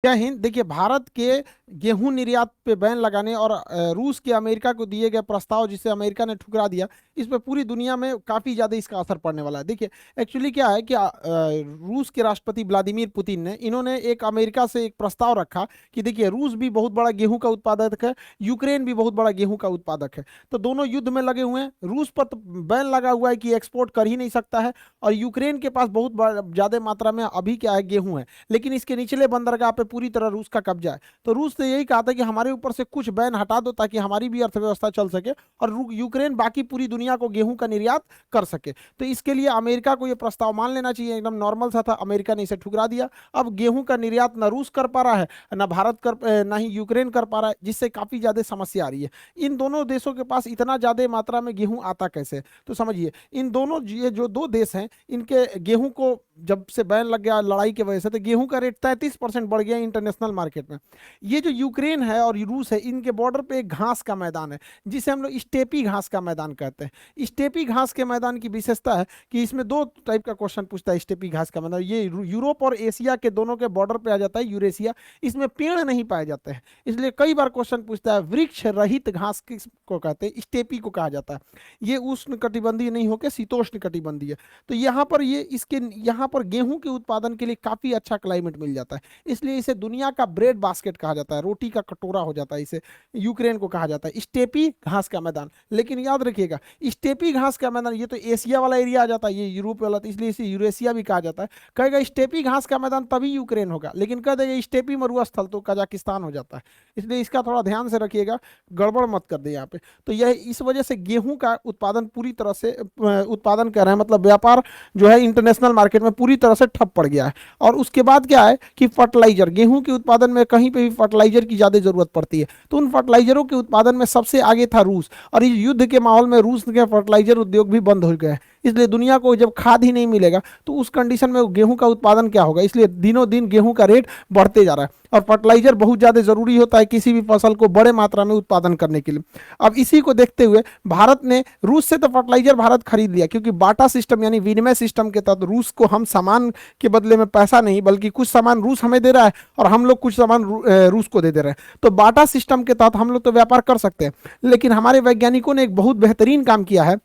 जय हिंद। देखिए, भारत के गेहूं निर्यात पे बैन लगाने और रूस के अमेरिका को दिए गए प्रस्ताव जिसे अमेरिका ने ठुकरा दिया, इस पे पूरी दुनिया में काफी ज्यादा इसका असर पड़ने वाला है। देखिए, एक्चुअली क्या है कि रूस के राष्ट्रपति व्लादिमीर पुतिन ने इन्होंने एक अमेरिका से एक प्रस्ताव रखा कि देखिए, रूस भी बहुत बड़ा गेहूं का उत्पादक है, यूक्रेन भी बहुत बड़ा गेहूं का उत्पादक है, तो दोनों युद्ध में लगे हुए हैं। रूस पर तो बैन लगा हुआ है कि एक्सपोर्ट कर ही नहीं सकता है, और यूक्रेन के पास बहुत ज्यादा मात्रा में अभी क्या है, गेहूं है, लेकिन इसके निचले बंदरगाह पे पूरी तरह रूस का कब्जा है। तो रूस ने यही कहा था कि हमारे ऊपर से कुछ बैन हटा दो ताकि हमारी भी अर्थव्यवस्था चल सके और यूक्रेन बाकी पूरी दुनिया को गेहूं का निर्यात कर सके। तो इसके लिए अमेरिका को यह प्रस्ताव मान लेना चाहिए, एकदम नॉर्मल सा था, अमेरिका ने इसे ठुकरा दिया। अब गेहूं का निर्यात ना रूस कर पा रहा है, ना भारत कर, ना ही यूक्रेन कर पा रहा है, जिससे काफी ज्यादा समस्या आ रही है। इन दोनों देशों के पास इतना ज्यादा मात्रा में गेहूं आता कैसे? तो समझिए, इन दोनों ये जो दो देश हैं, इनके गेहूं को जब से बैन लग गया लड़ाई की वजह से, तो गेहूं का रेट 33% बढ़ गया इंटरनेशनल मार्केट में। ये जो यूक्रेन है और रूस है, इनके बॉर्डर पे एक घास का मैदान है जिसे हम लोग स्टेपी घास का मैदान कहते हैं। स्टेपी घास के मैदान की विशेषता है कि इसमें दो टाइप का क्वेश्चन पूछता है। स्टेपी घास का मैदान ये यूरोप और एशिया के दोनों के बॉर्डर पे आ जाता है, यूरेशिया। इसमें पेड़ नहीं पाए जाते हैं, इसलिए कई बार क्वेश्चन पूछता है वृक्ष रहित घास किसको कहते हैं? स्टेपी को कहा जाता है। ये उष्ण कटिबंधीय नहीं होकर शीतोष्ण कटिबंधीय। तो यहाँ पर ये इसके यहाँ पर गेहूं के उत्पादन के लिए काफी अच्छा क्लाइमेट मिल जाता है, इसलिए इसे दुनिया का ब्रेड बास्केट कहा जाता है, रोटी का कटोरा हो जाता है। इसे यूक्रेन को कहा जाता है स्टेपी घास का मैदान। लेकिन याद रखिएगा, स्टेपी घास का मैदान ये तो एशिया वाला एरिया आ जाता है, ये यूरोप वाला, तो इसलिए इसे यूरेशिया भी कहा जाता है। कहेगा स्टेपी घास का मैदान तभी यूक्रेन होगा, लेकिन कह देगा स्टेपी मरुस्थल तो कजाकिस्तान हो जाता है। इसलिए इसका थोड़ा ध्यान से रखिएगा, गड़बड़ मत कर दे यहाँ पे। तो यह इस वजह से गेहूं का उत्पादन पूरी तरह से उत्पादन कर रहे हैं, मतलब व्यापार जो है इंटरनेशनल मार्केट में पूरी तरह से ठप पड़ गया है। और उसके बाद क्या है कि फर्टिलाइजर, गेहूं के उत्पादन में कहीं पे भी फर्टिलाइजर की ज्यादा जरूरत पड़ती है, तो उन फर्टिलाइजरों के उत्पादन में सबसे आगे था रूस। और इस युद्ध के माहौल में रूस के फर्टिलाइजर उद्योग भी बंद हो गए, इसलिए दुनिया को जब खाद ही नहीं मिलेगा तो उस कंडीशन में गेहूं का उत्पादन क्या होगा? इसलिए दिनों दिन गेहूं का रेट बढ़ते जा रहा है, और फर्टिलाइजर बहुत ज्यादा जरूरी होता है किसी भी फसल को बड़े मात्रा में उत्पादन करने के लिए। अब इसी को देखते हुए भारत ने रूस से तो फर्टिलाइजर भारत खरीद लिया, क्योंकि बाटा सिस्टम यानी विनिमय सिस्टम के तहत रूस को हम सामान के बदले में पैसा नहीं, बल्कि कुछ सामान रूस हमें दे रहा है और हम लोग कुछ सामान रूस को दे रहे हैं। तो बाटा सिस्टम के तहत हम लोग तो व्यापार कर सकते हैं। लेकिन हमारे वैज्ञानिकों ने एक बहुत बेहतरीन काम किया है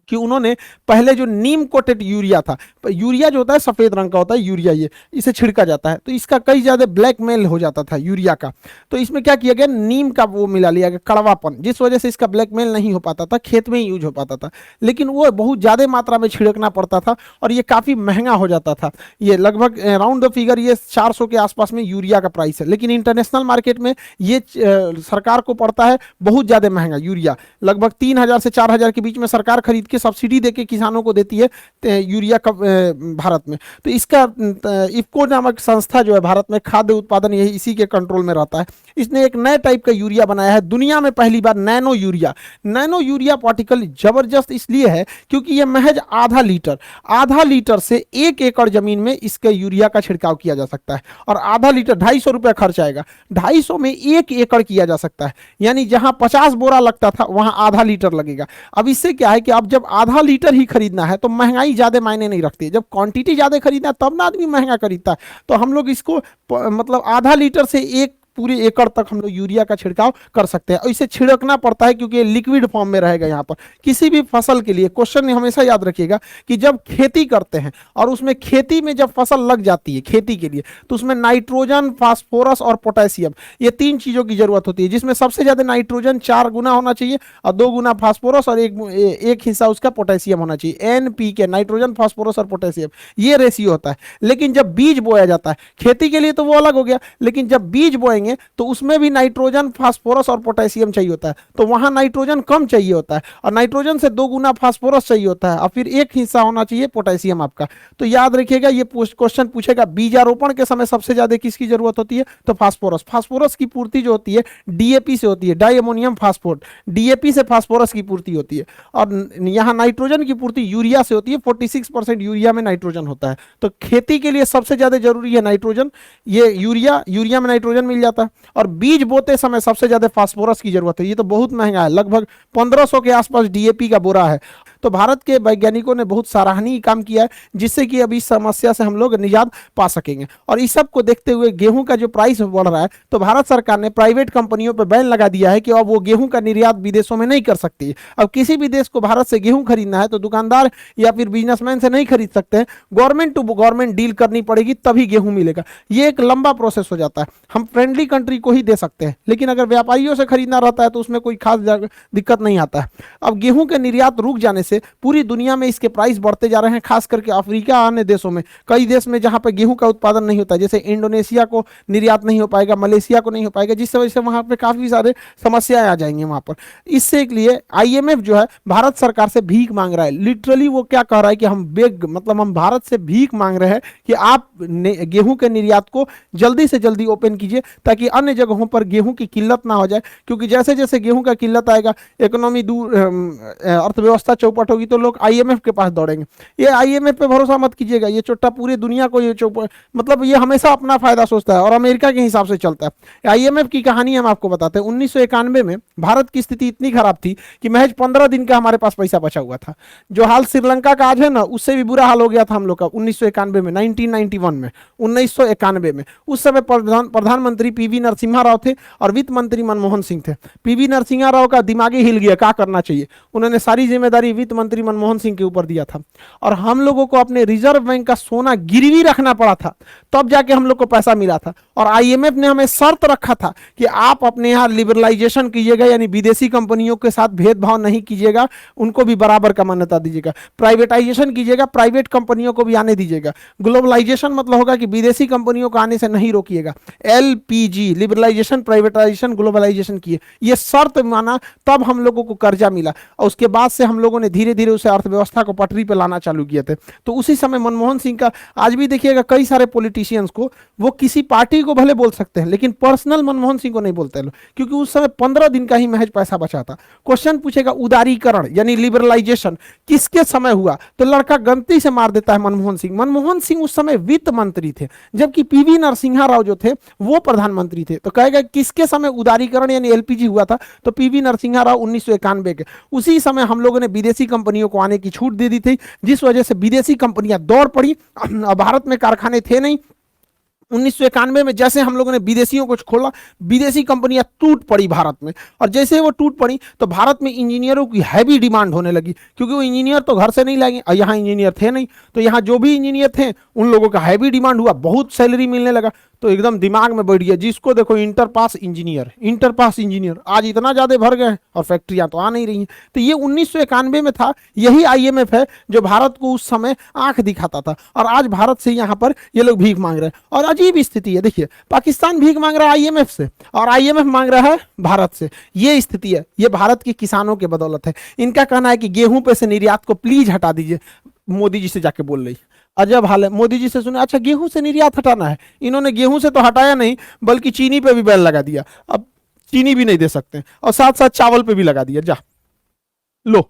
कि उन्होंने पहले जो नीम कोटेड यूरिया था, यूरिया जो होता है सफेद रंग का होता है यूरिया, ये इसे छिड़का जाता है, तो इसका कई ज्यादा ब्लैकमेल हो जाता था यूरिया का। तो इसमें क्या किया गया, नीम का वो मिला लिया गया, कड़वापन, जिस वजह से इसका ब्लैकमेल नहीं हो पाता था, खेत में ही यूज हो पाता था। लेकिन वो बहुत ज्यादा मात्रा में छिड़कना पड़ता था और ये काफी महंगा हो जाता था। ये लगभग राउंड द फिगर ये 400 के आसपास में यूरिया का प्राइस है, लेकिन इंटरनेशनल मार्केट में ये सरकार को पड़ता है बहुत ज्यादा महंगा यूरिया। लगभग 3000 से 4000 के बीच में सरकार खरीद सब्सिडी देके किसानों को देती है यूरिया का भारत में। तो इसका इफको नामक संस्था जो है भारत में खाद्य उत्पादन यही इसी के कंट्रोल में रहता है। इसने एक नए टाइप का यूरिया बनाया है, दुनिया में पहली बार nano urea. Nano urea particle जबरदस्त इसलिए है क्योंकि यह महज आधा लीटर से 1 एकड़ जमीन में इसके यूरिया का छिड़काव किया जा सकता है, और आधा लीटर 250 रुपया खर्च आएगा, 250 में 1 एकड़ किया जा सकता है। यानी जहां 50 बोरा लगता था वहां आधा लीटर लगेगा। अब इससे क्या है कि अब जब आधा लीटर ही खरीदना है तो महंगाई ज्यादा मायने नहीं रखती है, जब क्वांटिटी ज्यादा खरीदना है तब ना आदमी महंगा खरीदता है। तो हम लोग इसको मतलब आधा लीटर से 1 पूरे एकड़ तक हम लोग यूरिया का छिड़काव कर सकते हैं। और इसे छिड़कना पड़ता है क्योंकि ये लिक्विड फॉर्म में रहेगा। यहाँ पर किसी भी फसल के लिए क्वेश्चन हमेशा याद रखिएगा कि जब खेती करते हैं और उसमें खेती में जब फसल लग जाती है खेती के लिए, तो उसमें नाइट्रोजन, फास्फोरस और पोटेशियम, ये 3 चीजों की जरूरत होती है, जिसमें सबसे ज्यादा नाइट्रोजन 4 गुना होना चाहिए और 2 गुना फास्फोरस और एक हिस्सा उसका पोटेशियम होना चाहिए। NPK, नाइट्रोजन, फास्फोरस और पोटेशियम, ये रेशियो होता है। लेकिन जब बीज बोया जाता है खेती के लिए तो वो अलग हो गया, लेकिन जब बीज बोएंगे तो उसमें भी नाइट्रोजन, फास्फोरस और पोटेशियम चाहिए होता है। तो वहां नाइट्रोजन कम चाहिए होता है और नाइट्रोजन से 2 गुना फास्फोरस चाहिए होता है और फिर 1 हिस्सा होना चाहिए पोटेशियम आपका। तो याद रखिएगा, ये क्वेश्चन पूछेगा बीजारोपण के समय सबसे ज्यादा किसकी जरूरत होती है? तो फास्फोरस की पूर्ति जो होती है DAP से होती है, डाई अमोनियम फास्फोट। DAP से फास्फोरस की पूर्ति होती है और यहाँ नाइट्रोजन की पूर्ति यूरिया से होती है। 46% यूरिया में नाइट्रोजन होता है। तो खेती के लिए सबसे ज्यादा जरूरी है नाइट्रोजन, ये यूरिया में नाइट्रोजन मिल जाता है। और बीज बोते समय सबसे ज्यादा फास्फोरस की जरूरत है। ये तो बहुत महंगा है, लगभग 1500 के आसपास DAP का बोरा है। तो भारत के वैज्ञानिकों ने बहुत सराहनीय काम किया है, जिससे कि अभी इस समस्या से हम लोग निजात पा सकेंगे। और इस सब को देखते हुए गेहूं का जो प्राइस बढ़ रहा है, तो भारत सरकार ने प्राइवेट कंपनियों पर बैन लगा दिया है कि अब वो गेहूं का निर्यात विदेशों में नहीं कर सकती। अब किसी भी देश को भारत से गेहूं खरीदना है तो दुकानदार या फिर बिजनेसमैन से नहीं खरीद सकते हैं, गवर्नमेंट टू गवर्नमेंट डील करनी पड़ेगी, तभी गेहूं मिलेगा। ये एक लंबा प्रोसेस हो जाता है। हम फ्रेंडली कंट्री को ही दे सकते हैं, लेकिन अगर व्यापारियों से खरीदना रहता है तो उसमें कोई खास दिक्कत नहीं आता है। अब गेहूं के निर्यात रुक जाने से पूरी दुनिया में इसके प्राइस बढ़ते जा रहे हैं, खास करके अफ्रीका अन्य देशों में, कई देश में जहां पर गेहूं का उत्पादन नहीं होता है, जैसे इंडोनेशिया को निर्यात नहीं हो पाएगा, मलेशिया को नहीं हो पाएगा, जिस वजह से वहां पे काफी सारे समस्याएं आ जाएंगी वहां पर। इससे के लिए आईएमएफ जो है भारत सरकार से भीख मांग रहा है। लिटरली वो क्या कह रहा है कि हम मतलब हम भारत से भीख मांग रहे हैं कि आप गेहूं के निर्यात को जल्दी से जल्दी ओपन कीजिए, ताकि अन्य जगहों पर गेहूं की किल्लत ना हो जाए। क्योंकि जैसे जैसे गेहूं का किल्लत आएगा, इकोनॉमी दूर, अर्थव्यवस्था चौपट होगी, तो लोग आईएमएफ के पास दौड़ेंगे। ये आईएमएफ पे भरोसा मत कीजिएगा, ये चोट्टा पूरी दुनिया को ये मतलब ये हमेशा अपना फायदा सोचता है और अमेरिका के हिसाब से चलता है। आईएमएफ की कहानी हम आपको बताते हैं। 1991 में भारत की स्थिति इतनी खराब थी कि महज 15 दिन का हमारे पास पैसा बचा हुआ था। जो हाल श्रीलंका का आज है ना, उससे भी बुरा हाल हो गया था हम लोग का 1991 में, 1991 में, 1991 में। उस समय प्रधानमंत्री पीवी नरसिम्हा राव थे और वित्त मंत्री मनमोहन सिंह थे। पीवी नरसिम्हा राव का दिमागी हिल गया, क्या करना चाहिए। उन्होंने सारी जिम्मेदारी वित्त मंत्री मनमोहन सिंह के ऊपर दिया था और हम लोगों को अपने रिजर्व बैंक का सोना गिरवी रखना पड़ा था, तब जाके हम लोग को पैसा मिला था। और आईएमएफ ने हमें शर्त रखा था कि आप अपने यहाँ लिबरलाइजेशन कीजिएगा, यानी विदेशी कंपनियों के साथ भेदभाव नहीं कीजिएगा, उनको भी बराबर का मान्यता दीजिएगा। प्राइवेटाइजेशन कीजिएगा, प्राइवेट कंपनियों को भी आने दीजिएगा। ग्लोबलाइजेशन मतलब होगा कि विदेशी कंपनियों को आने से नहीं रोकिएगा। एलपीजी, लिबरलाइजेशन, प्राइवेटाइजेशन, ग्लोबलाइजेशन किए, ये शर्त माना, तब हम लोगों को कर्जा मिला। और उसके बाद से हम लोगों ने धीरे धीरे उसे अर्थव्यवस्था को पटरी पर लाना चालू किए थे। तो उसी समय मनमोहन सिंह का, आज भी देखिएगा कई सारे पॉलिटिशियंस को, वो किसी पार्टी को भले बोल सकते हैं लेकिन पर्सनल मनमोहन सिंह को नहीं बोलते हैं, क्योंकि उस समय 15 दिन का ही महज पैसा बचा था। क्वेश्चन पूछेगा उदारीकरण यानी लिबरलाइजेशन किसके समय हुआ, तो लड़का गलती से मार देता है मनमोहन सिंह। मनमोहन सिंह उस समय वित्त मंत्री थे, जबकि पीवी नरसिम्हा राव जो थे वो प्रधानमंत्री थे। तो कहेगा किसके समय उदारीकरण यानी एलपीजी हुआ था, तो पीवी नरसिम्हा राव 1991 के। उसी समय हम लोगों ने विदेशी कंपनियों को आने की छूट दे दी थी, जिस वजह से विदेशी कंपनियां दौड़ पड़ी। भारत में कारखाने थे नहीं। 1991 में जैसे हम लोगों ने विदेशियों को खोला, विदेशी कंपनियां टूट पड़ी भारत में। और जैसे वो टूट पड़ी तो भारत में इंजीनियरों की हैवी डिमांड होने लगी, क्योंकि वो इंजीनियर तो घर से नहीं लाएंगे, और यहाँ इंजीनियर थे नहीं, तो यहाँ जो भी इंजीनियर थे उन लोगों का हैवी डिमांड हुआ, बहुत सैलरी मिलने लगा। तो एकदम दिमाग में बैठ गया, जिसको देखो inter pass engineer, inter pass engineer, आज इतना ज्यादा भर गए और फैक्ट्रियां तो आ नहीं रही हैं। तो ये 1991 में था। यही आईएमएफ है जो भारत को उस समय आंख दिखाता था, और आज भारत से यहाँ पर ये लोग भीख मांग रहे हैं। और अजीब स्थिति है, देखिए पाकिस्तान भीख मांग रहा है आईएमएफ से और आईएमएफ मांग रहा है भारत से। ये स्थिति है, ये भारत के किसानों के बदौलत है। इनका कहना है कि गेहूं पे से निर्यात को प्लीज हटा दीजिए। मोदी जी से जाके बोल रही, अजब हाल है। मोदी जी से सुने, अच्छा गेहूं से निर्यात हटाना है। इन्होंने गेहूं से तो हटाया नहीं, बल्कि चीनी पे भी बैन लगा दिया। अब चीनी भी नहीं दे सकते, और साथ साथ चावल पे भी लगा दिया। जा लो,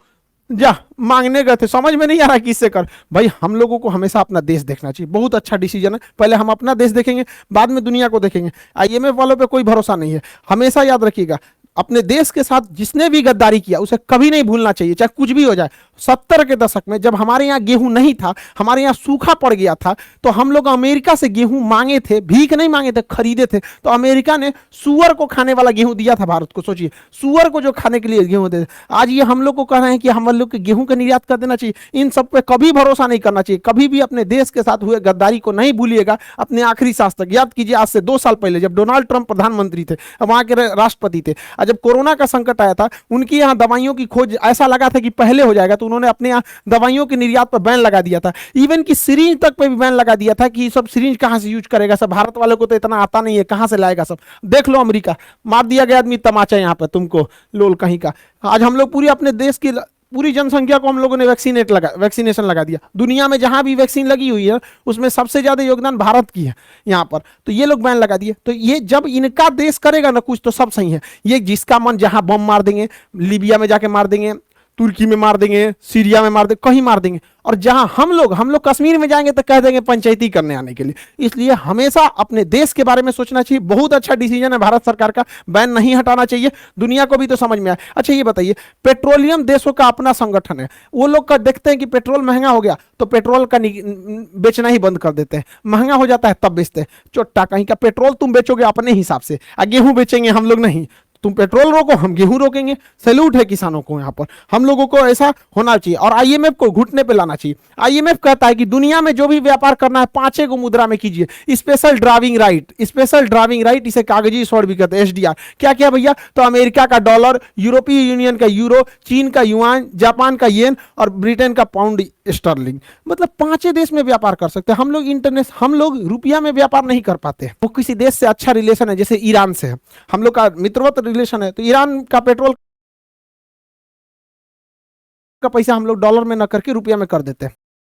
जा मांगने गए थे, समझ में नहीं आ रहा किससे कर। भाई हम लोगों को हमेशा अपना देश देखना चाहिए, बहुत अच्छा डिसीजन है। पहले हम अपना देश देखेंगे, बाद में दुनिया को देखेंगे। आईएमएफ वालों पे कोई भरोसा नहीं है। हमेशा याद रखिएगा, अपने देश के साथ जिसने भी गद्दारी किया उसे कभी नहीं भूलना चाहिए, चाहे कुछ भी हो जाए। 70 के दशक में जब हमारे यहाँ गेहूं नहीं था, हमारे यहाँ सूखा पड़ गया था, तो हम लोग अमेरिका से गेहूं मांगे थे, भीख नहीं मांगे थे, खरीदे थे। तो अमेरिका ने सुअर को खाने वाला गेहूं दिया था भारत को। सोचिए, सुअर को जो खाने के लिए गेहूं दे। आज ये हम लोग को कह रहे हैं कि हम लोग के गेहूं का निर्यात कर देना चाहिए। इन सब पे कभी भरोसा नहीं करना चाहिए। कभी भी अपने देश के साथ हुए गद्दारी को नहीं भूलिएगा, अपने आखिरी सांस तक। याद कीजिए, आज से 2 साल पहले जब डोनाल्ड ट्रंप प्रधानमंत्री थे, वहां के राष्ट्रपति थे, जब कोरोना का संकट आया था, उनकी यहाँ दवाइयों की खोज ऐसा लगा था कि पहले हो जाएगा, तो उन्होंने अपने यहाँ दवाइयों के निर्यात पर बैन लगा दिया था। इवन कि सिरिंज तक पे भी बैन लगा दिया था कि सब सिरिंज कहां से यूज करेगा, सब भारत वालों को तो इतना आता नहीं है, कहां से लाएगा सब। देख लो अमेरिका, मार दिया गया आदमी तमाचा यहाँ पे तुमको, लोल कहीं का। आज हम लोग पूरी अपने देश की पूरी जनसंख्या को हम लोगों ने वैक्सीनेशन लगा दिया। दुनिया में जहां भी वैक्सीन लगी हुई है उसमें सबसे ज्यादा योगदान भारत की है यहाँ पर। तो ये लोग बैन लगा दिए। तो ये जब इनका देश करेगा ना कुछ, तो सब सही है। ये जिसका मन जहां बम मार देंगे, लीबिया में जाके मार देंगे, तुर्की में मार देंगे, सीरिया में मार देंगे, कहीं मार देंगे। और जहां हम लोग कश्मीर में जाएंगे तो कह देंगे पंचायती करने आने के लिए। इसलिए हमेशा अपने देश के बारे में सोचना चाहिए। बहुत अच्छा डिसीजन है भारत सरकार का, बैन नहीं हटाना चाहिए, दुनिया को भी तो समझ में आए। अच्छा ये बताइए, पेट्रोलियम देशों का अपना संगठन है, वो लोग का देखते हैं कि पेट्रोल महंगा हो गया तो पेट्रोल का बेचना ही बंद कर देते हैं, महंगा हो जाता है तब बेचते हैं। चोट्टा कहीं का, पेट्रोल तुम बेचोगे अपने हिसाब से, गेहूं बेचेंगे हम लोग नहीं, तुम पेट्रोल रोको हम गेहूं रोकेंगे। सैल्यूट है किसानों को, यहाँ पर हम लोगों को ऐसा होना चाहिए और आईएमएफ को घुटने पे लाना चाहिए। आईएमएफ कहता है कि दुनिया में जो भी व्यापार करना है 5 को मुद्रा में कीजिए। Special driving right, special driving right, इसे कागजी स्वर्ण भी कहते हैं, एसडीआर। क्या क्या भैया, तो अमेरिका का डॉलर, यूरोपीय यूनियन का यूरो, चीन का युआन, जापान का येन और ब्रिटेन का पाउंड स्टर्लिंग, मतलब 5 देश में व्यापार कर सकते हैं हम लोग। हम लोग रुपया में व्यापार नहीं कर पाते। वो किसी देश से अच्छा रिलेशन है, जैसे ईरान से है हम लोग का मित्रवत रिलेशन है, तो ईरान का पेट्रोल का पैसा हम लोग डॉलर में न करके रुपया में कर देते हैं।